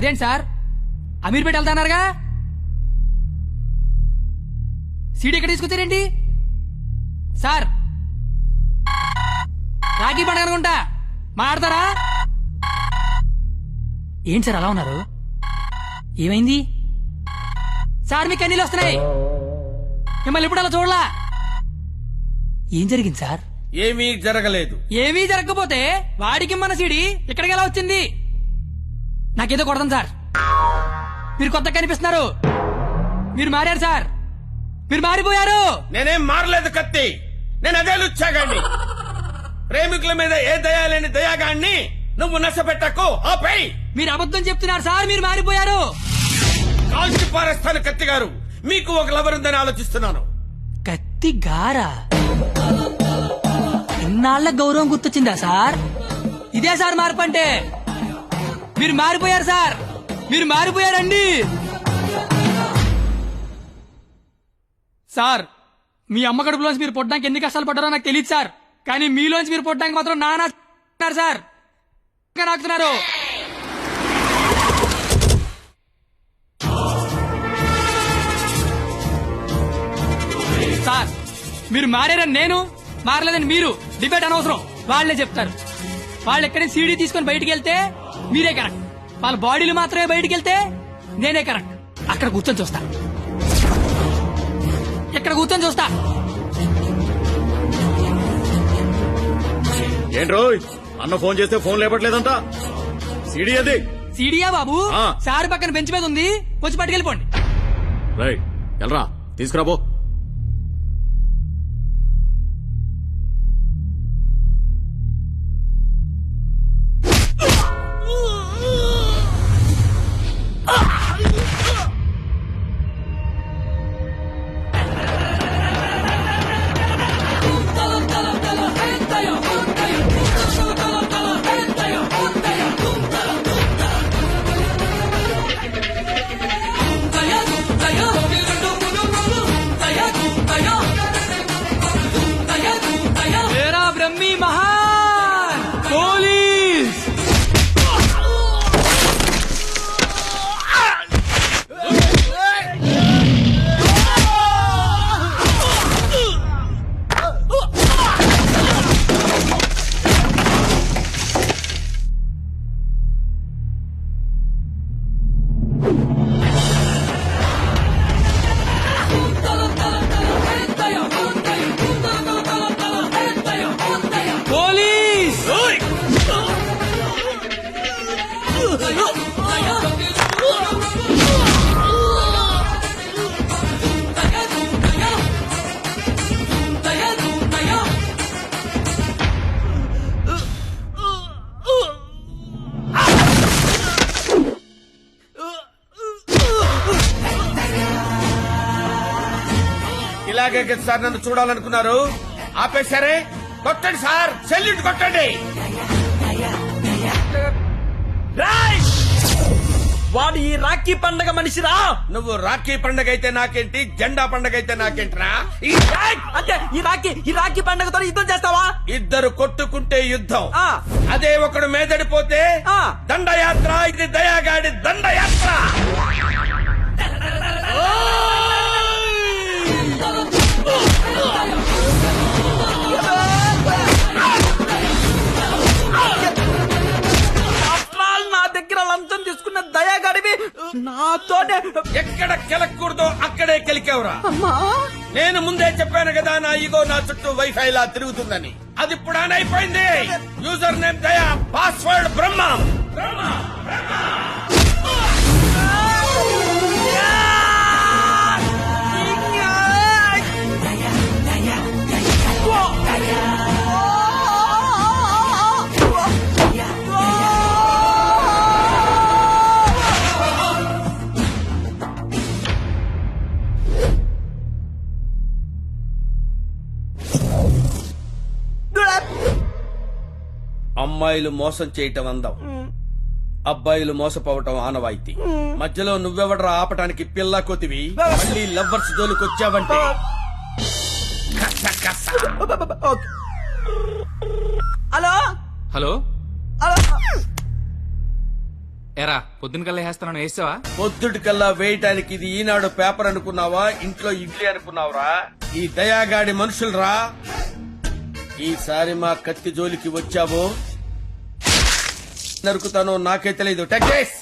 అదేంటి sir Ameerpet వెళ్తాన్నారుగా, CD ఎక్కడ తీసుకొచ్చారేంటి sir? Rakhi పండుగ అనుకుంటా, మాట్లాడతారా? ఏంటి సార్ అలా ఉన్నారు? ఏమైంది సార్? మీకు కన్నీళ్ళు వస్తున్నాయి, మిమ్మల్ని ఎప్పుడు అలా చూడలా. ఏం జరిగింది సార్? ఏమీ జరగలేదు. ఏమీ జరగకపోతే వాడికి మన సీడీ ఇక్కడికి ఎలా వచ్చింది? నాకేదో కొడతాం సార్, మీరు కొత్తగా కనిపిస్తున్నారు, మీరు మారారు సార్, మీరు మారిపోయారు. నేనేం మారలేదు కత్తి, నేను అదే లుచ్చాగాన్ని. ప్రేమికుల మీద ఏ దయాలేని దయాగాన్ని నువ్వు నష్టపెట్టకు. ఆపై మీరు అబద్ధం చెప్తున్నారు సార్, మీరు మారిపోయారు. కాల్చి పారేస్తాను కత్తి గారు. మీకు ఒక లవర్ ఉందని ఆలోచిస్తున్నాను. కత్తి గారా? ఇన్నాళ్ల గౌరవం గుర్తొచ్చిందా సార్? ఇదే సార్ మార్పు అంటే. మీరు మారిపోయారు సార్, మీరు మారిపోయారండి సార్. మీ అమ్మ కడుపులోంచి మీరు పుట్టడానికి ఎన్ని కష్టాలు పడ్డారో నాకు తెలియదు సార్, కానీ మీలోంచి మీరు పుట్టడానికి మాత్రం నానా సార్ నాకుతున్నారు. సార్ మీరు మారారని నేను, మారలేదని మీరు డిబేట్ అనవసరం, వాళ్లే చెప్తారు. వాళ్ళు ఎక్కడి సీడీ తీసుకొని బయటికి వెళ్తే మీరే కరెక్ట్, వాళ్ళ బాడీలు మాత్రమే బయటికి వెళ్తే నేనే కరెక్ట్. అక్కడ కూర్చొని చూస్తా, ఇక్కడ కూర్చొని చూస్తా. ఏంట్రోయ్ అన్న ఫోన్ చేస్తే ఫోన్ లేపట్లేదంట. సీడీ అది. సీడీయా బాబు? ఆ. సార్ పక్కన బెంచ్ మీద ఉంది, వచ్చి పట్టుకెళ్ళిపోండి. రైట్ ఎల్రా తీసుకురాబో. मेरा ब्रह्मी महान पोलीस పోలీస్ ఇలాగే కదా సార్ నన్ను చూడాలనుకున్నారు? ఆపేశారే. కొట్టండి సార్, సెల్యూట్ కొట్టండి. వాడు ఈ రాఖీ పండగ మనిషిరా. నువ్వు రాఖీ పండగ అయితే నాకేంటి, జెండా పండగ అయితే నాకేంట్రా? అంటే ఈ రాఖీ పండగతో యుద్ధం చేస్తావా? ఇద్దరు కొట్టుకుంటే యుద్ధం, ఆ. అదే ఒకడు మేదడిపోతే ఆ. దండయాత్ర. ఇది దయాగాడి దండయాత్ర. నా దగ్గర లంచం తీసుకున్న దయాగాడివి నాతోనే ఎక్కడ కెలకూడదో అక్కడే కెలికేవరా. నేను ముందే చెప్పాను కదా, నా ఈగో నా చుట్టూ వైఫై లా తిరుగుతుందని. అది ఇప్పుడు ఆన్ అయిపోయింది. యూజర్ నేమ్ దయా, పాస్వర్డ్ బ్రహ్మ. అమ్మాయిలు మోసం చేయటం అందం, అబ్బాయిలు మోసపోవటం ఆనవాయితీ. మధ్యలో నువ్వెవడరా ఆపటానికి పిల్ల కొతివి? మళ్ళీ లవ్వర్స్ జోలికొచ్చావంటే హలో హలో హలో ఎరా పొద్దున కల్లా వేస్తున్నాను వేసావా? పొద్దుటికల్లా వేయటానికి ఇది ఈనాడు పేపర్ అనుకున్నావా, ఇంట్లో ఇడ్లీ అనుకున్నావురా? ఈ దయాగాడి మనుషులరా. ఈసారి మా కత్తి జోలికి వచ్చావో నరుకుతానో నాకే తెలీదు. Tech this.